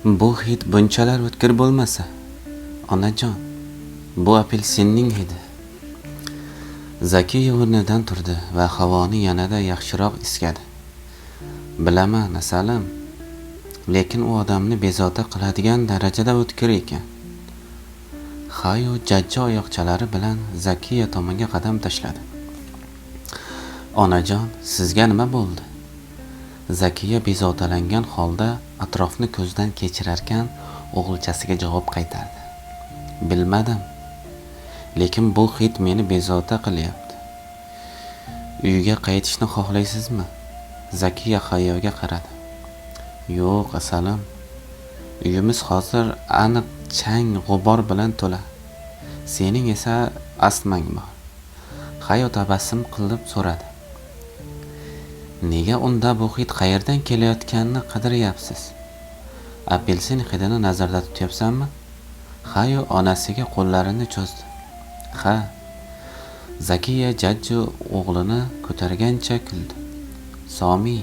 Bu hid bunchalar o'tkir bo'lmasa, onajon, bu apelsinning hidi. Zakiya o'rnidan turdi va havoni yanada yaxshiroq iskadi. Bilaman, asalim, lekin u odamni bezovta qiladigan darajada o'tkir ekan. Hayo jajji oyoqchalari bilan Zakiya tomonga qadam tashladi. Onajon, sizga nima bo'ldi? Zakiya bezovtalangan holda atrofni ko'zdan kechirarkan o'g'ilchasiga javob qaytardi. Bilmadim, lekin bu hid meni bezovta qilyapti. Uyga qaytishni xohlaysizmi? Zakiya Hayoga qaradi. Yo'q, asalim. Uyimiz hozir aniq chang g'ubor bilan to'la. Sening esa astmang bor. Hayo tabassum qilib so'radi. Nega unda bu hid qayerdan kelayotganini qidiryapsiz? Apelsin hidini nazarda tutyapsanmi? Hayo onasiga qo'llarini cho'zdi. Ha. Zakiya jajji o'g'lini ko'targancha kuldi. Somi,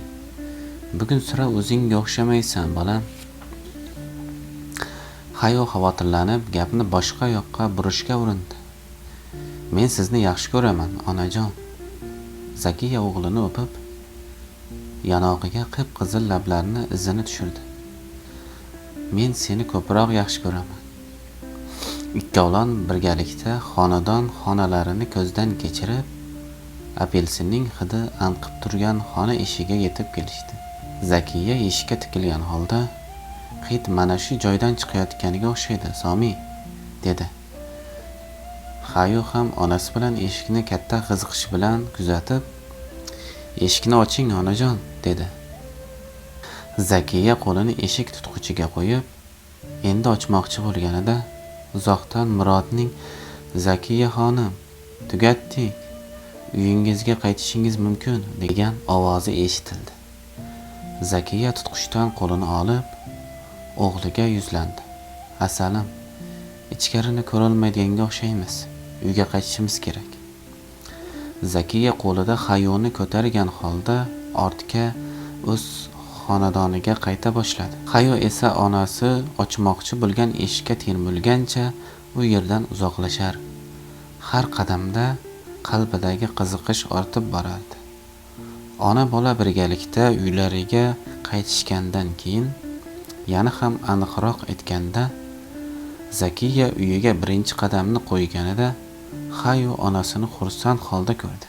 bugun sira o'zingga o'xshamaysan, bolam. Hayo xavotirlanib gapni boshqa yoqqa burishga urindi. Men sizni yaxshi ko'raman, onajon. Zakiya o'g'lini o'pib, yanog'iga qip-qizil lablarini izini tushirdi. Men seni ko'proq yaxshi ko'raman. Ikkovlon birgalikda xonalarini ko'zdan kechirib, apelsinning hidi anqib turgan xona eshigiga yetib kelishdi. Zakiya eshikka tikilgan holda, hid mana shu joydan chiqayotganiga o'xshaydi, Somi, dedi. Hayo ham onasi bilan eshikni katta qiziqish bilan kuzatib, eshikni oching, onajon, dedi. Zakiya qo'lini eshik tutqichiga qo'yib, endi ochmoqchi bo'lganida uzoqdan Murodning Zakiya xonim, tugatdik. Uyingizga qaytishingiz mumkin degan ovozi eshitildi. Zakiya tutqichdan qo'lini olib, o'g'liga yuzlandi. Asalim, ichkarini ko'rolmaydiganga o'xshaymiz. Uyga qaytishimiz kerak. Zakiya qo'lida Hayoni ko'targan holda ortga o'z xonadoniga qayta boshladi. Hayo esa onasi ochmoqchi bo'lgan eshikka termulgancha u yerdan uzoqlashar. Har qadamda qalbidagi qiziqish ortib borardi. Ona bola birgalikda uylariga qaytishgandan keyin, yana ham aniqroq aytganda, Zakiya uyiga birinchi qadamni qo'yganida Hayo onasini xursand holda ko'rdi.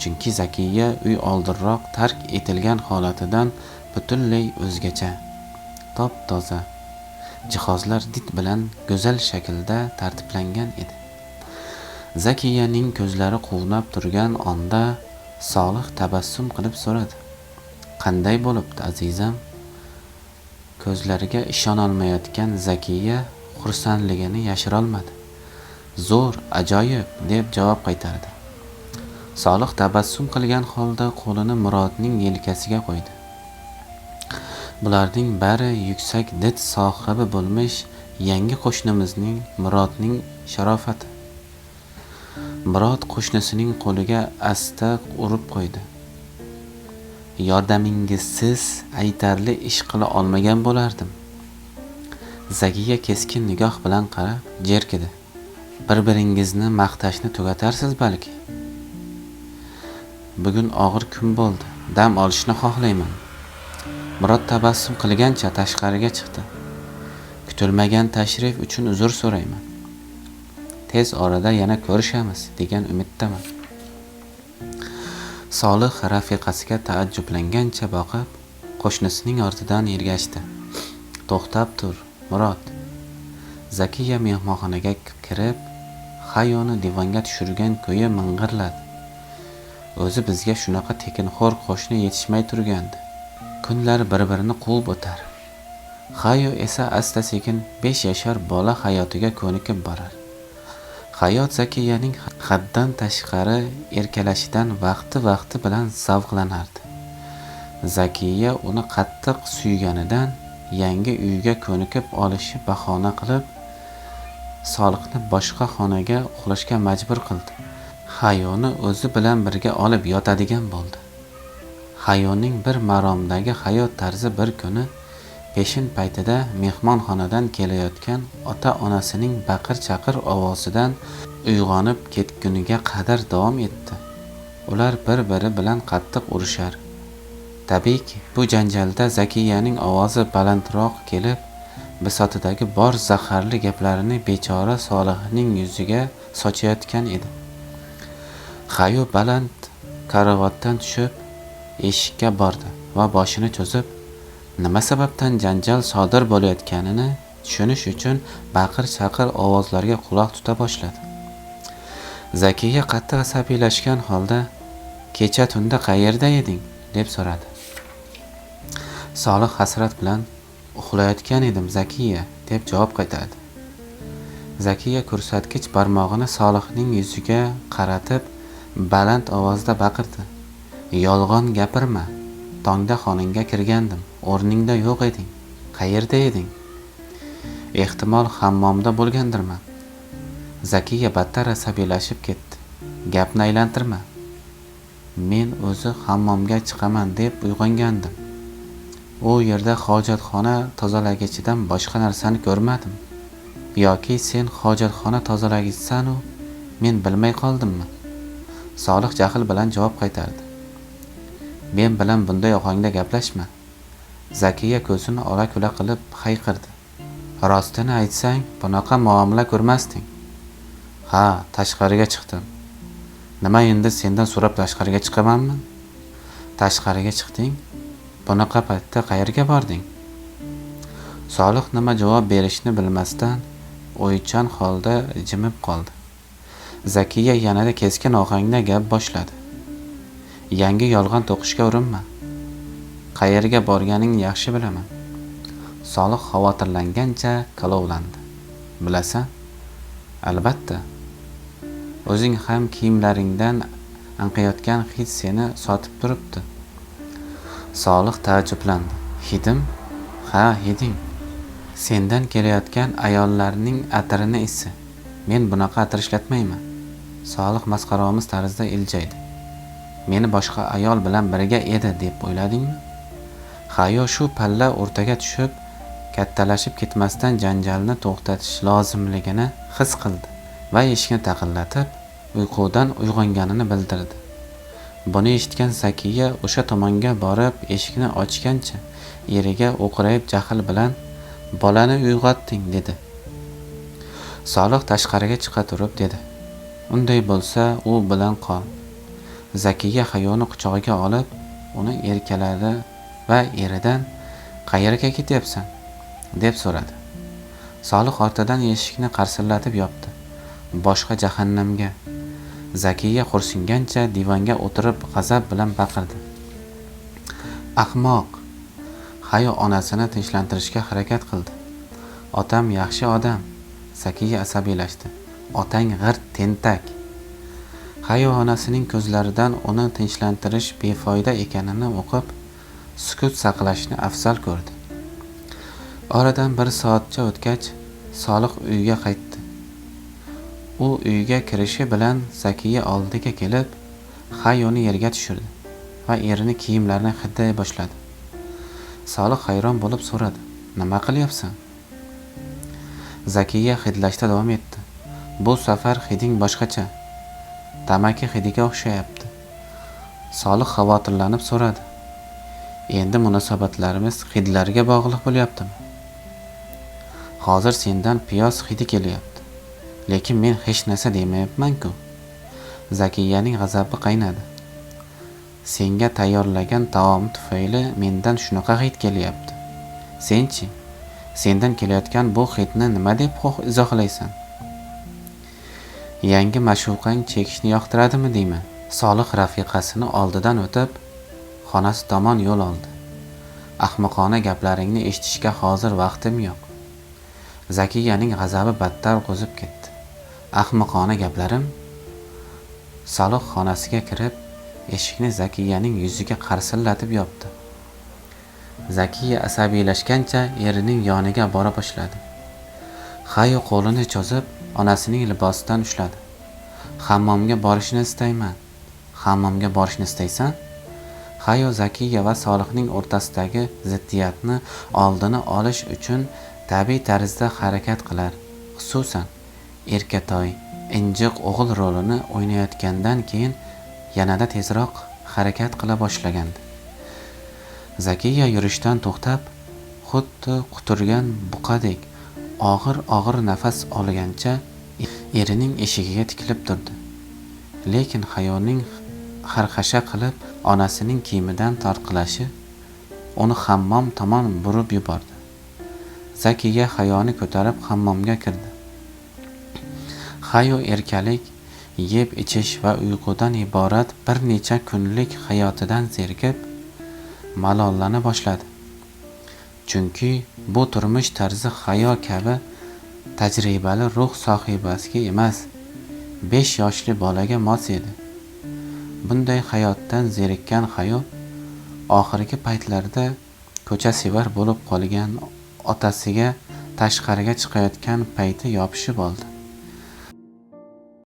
Chunki Zakiya uy oldinroq tark etilgan holatidan butunlay o'zgacha, top-toza, jihozlar did bilan go'zal shaklda tartiblangan edi. Zakiyaning ko'zlari quvnab turgan onda Solih tabassum qilib so'radi. Qanday bo'libdi, azizam? Ko'zlariga ishona olmayotgan Zakiya xursandligini yashira olmadi. Zo'r, ajoyib, deb javob qaytardi. Solih tabassum qilgan holda qo'lini Murodning yelkasiga qo'ydi. Bularning bari yuksak did sohibi bo'lmish yangi qo'shnimizning Murodning sharofati. Murod qo'shnisining qo'liga asta urib qo'ydi. Yordamingizsiz aytarli ish qila olmagan bo'lardim. Zakiya keskin nigoh bilan qarab jerkidi. Bir-biringizni maqtashni tugatarsiz balki. Bugun og'ir kun bo'ldi. Dam olishni xohlayman. Murod tabassum qilgancha tashqariga chiqdi. Kutilmagan tashrif uchun uzr so'rayman. Tez orada yana ko'rishamiz degan umiddaman. Solih rafiqasiga taajjublangancha boqib, qo'shnisining ortidan ergashdi. To'xtab tur, Murod. Zakiya mehmonxonaga kirib, Hayoni divanga tushirgan ko'yi ming'irladi. O'zi bizga shunaqa tekinxo'r qo'shni yetishmay turgandi. Kunlar bir-birini quvib o'tar. Hayo esa asta-sekin 5 yashar bola hayotiga ko'nikib borar. Hayot Zakiyaning haddan tashqari erkalashidan vaqti bilan zavqlanardi. Zakiya uni qattiq suyganidan yangi uyga ko'nikib olishi bahona qilib, Solihni boshqa xonaga uxlashga majbur qildi. Hayoni o'zi bilan birga olib yotadigan bo'ldi. Hayoning bir maromdagi hayot tarzi bir kuni Peshin paytida mehmonxonadan kelayotgan ota-onasining baqir-chaqir ovozidan uyg'onib ketguniga qadar davom etdi. Ular bir-biri bilan qattiq urishar. Tabiiyki, bu janjalda Zakiyaning ovozi balandroq kelib, bisotidagi bor zaharli gaplarini bechora Solihning yuziga sochayotgan edi. Hayo baland karavotdan tushib, eshikka bordi va boshini cho'zib, nima sababdan janjal sodir bo'layotganini tushunish uchun baqir-chaqir ovozlarga quloq tuta boshladi. Zakiya qattiq asabiylashgan holda, "Kecha tunda qayerda eding?" deb so'radi. Solih hasrat bilan, "Uxlayotgan edim, Zakiya", deb javob qaytardi. Zakiya ko'rsatkich barmog'ini Solihning yuziga qaratib, baland ovozda baqirdi. "Yolg'on gapirma. Tongda xonangga kirgandim. O'rningda yo'q eding. Qayerda eding?" "Ehtimol hammomda bo'lgandirman." Zakiya battar asabiylashib ketdi. "Gapni aylantirma. Men o'zi hammomga chiqaman deb uyg'ongandim. U yerda hojatxona tozalagichidan boshqa narsani ko'rmadim. Yoki sen hojatxona tozalagichsan-u, men bilmay qoldimmi?" Solih jahl bilan javob qaytardi. "Men bilan bunday ohangda gaplashma." Zakiya ko'zini ola-kula qilib hayqirdi. "Rostini aytsang, bunaqa muomala ko'rmasding." "Ha, tashqariga chiqdim." "Nima endi sendan so'rab tashqariga chiqamanmi?" "Tashqariga chiqding? Bunaqa paytda qayerga bording?" Solih nima javob berishni bilmasdan o'ychan holda jimib qoldi. Zakiya yanada keskin ohangda gap boshladi. "Yangi yolg'on to'qishga urinma. Qayerga borganingni yaxshi bilaman." Solih xavotirlangancha kalovlandi. "Bilasan? Albatta. O'zing ham kiyimlaringdan anqiyotgan hid seni sotib turibdi." Solih taajjublandi. "Hidim?" "Ha, hiding. Sendan kelayotgan ayollarning atirini isi. Men bunaqa atir ishlatmayman." Solih masxaromiz tarzda iljaydi. "Meni boshqa ayol bilan birga edi deb o'yladingmi?" Hayo shu palla o'rtaga tushib, kattalashib ketmasdan janjalni to'xtatish lozimligini his qildi va eshikni taqillatib, uyqudan uyg'onganini bildirdi. Buni eshitgan Zakiya o'sha tomonga borib eshikni ochgancha eriga o'qrayib jahl bilan, "Bolani uyg'otding", dedi. Solih tashqariga chiqa turib dedi, "Unday bo'lsa, u bilan qol." Zakiya Hayoni quchog'iga olib, uni erkaladi va eridan, "Qayerga ketyapsan?" deb so'radi. Solih ortidan eshikni qarsillatib yopdi. "Boshqa jahannamga." Zakiya xo'rsingancha divanga o'tirib g'azab bilan baqirdi. "Ahmoq!" Hayo onasini tinchlantirishga harakat qildi. "Otam yaxshi odam." Zakiya asabiylashdi. "Otang g'irt tentak." Hayo onasining ko'zlaridan uni tinchlantirish befoyda ekanini o'qib, sukut saqlashni afzal ko'rdi. Oradan bir soatcha o'tgach, Solih uyga qaytdi. U uyga kirishi bilan Zakiya oldiga kelib, Hayoni yerga tushirdi va erining kiyimlarini hidlay boshladi. Solih hayron bo'lib so'radi, "Nima qilyapsan?" Zakiya hidlashda davom etdi. "Bu safar hiding boshqacha. Tamaki hidiga o'xshayapti." Solih xavotirlanib so'radi, "Endi munosabatlarimiz hidlarga bog'liq bo'lyaptimi?" "Hozir sendan piyoz hidi kelyapti. Lekin men hech narsa demayapman-ku." Zakiyaning g'azabi qaynadi. "Senga tayyorlagan taom tufayli mendan shunaqa hid kelyapti. Senchi? Sendan kelayotgan bu hidni nima deb izohlaysan? Yangi ma'shuqang chekishni yoqtiradimi deyman?" Solih rafiqasini oldidan o'tib, xonasi tomon yo'l oldi. "Ahmoqona gaplaringni eshitishga hozir vaqtim yo'q." Zakiyaning g'azabi battar qo'zib ketdi. "Ahmoqona gaplarim?" Solih xonasiga kirib, eshikni Zakiyaning yuziga qarsillatib yopdi. Zakiya asabiylashgancha erining yoniga bora boshladi. Hayo qo'lini cho'zib, onasining libosidan ushladi. "Hammomga borishni istayman." "Hammomga borishni istaysan?" Hayo Zakiya va Solihning o'rtasidagi ziddiyatni oldini olish uchun tabiiy tarzda harakat qilar. Xususan, erkatoy, injiq o'g'il rolini o'ynayotgandan keyin yanada tezroq harakat qila boshlagandi. Zakiya yurishdan to'xtab, xuddi quturgan buqadek og'ir nafas olgancha erining eshigiga tikilib turdi. Lekin Hayoning xarxasha qilib onasining kiyimidan tortqilashi uni hammom tomon burib yubordi. Zakiya Hayoni ko'tarib hammomga kirdi. Hayo erkalik, yeb ichish va uyqudan iborat bir necha kunlik hayotidan zerikib, malollana boshladi. Chunki bu turmush tarzi Hayo kabi tajribali ruh sohibasiga emas, 5 yoshli bolaga mos edi. Bunday hayotdan zerikkan Hayo oxirgi paytlarda ko'chasevar bo'lib qolgan otasiga tashqariga chiqayotgan payti yopishib oldi.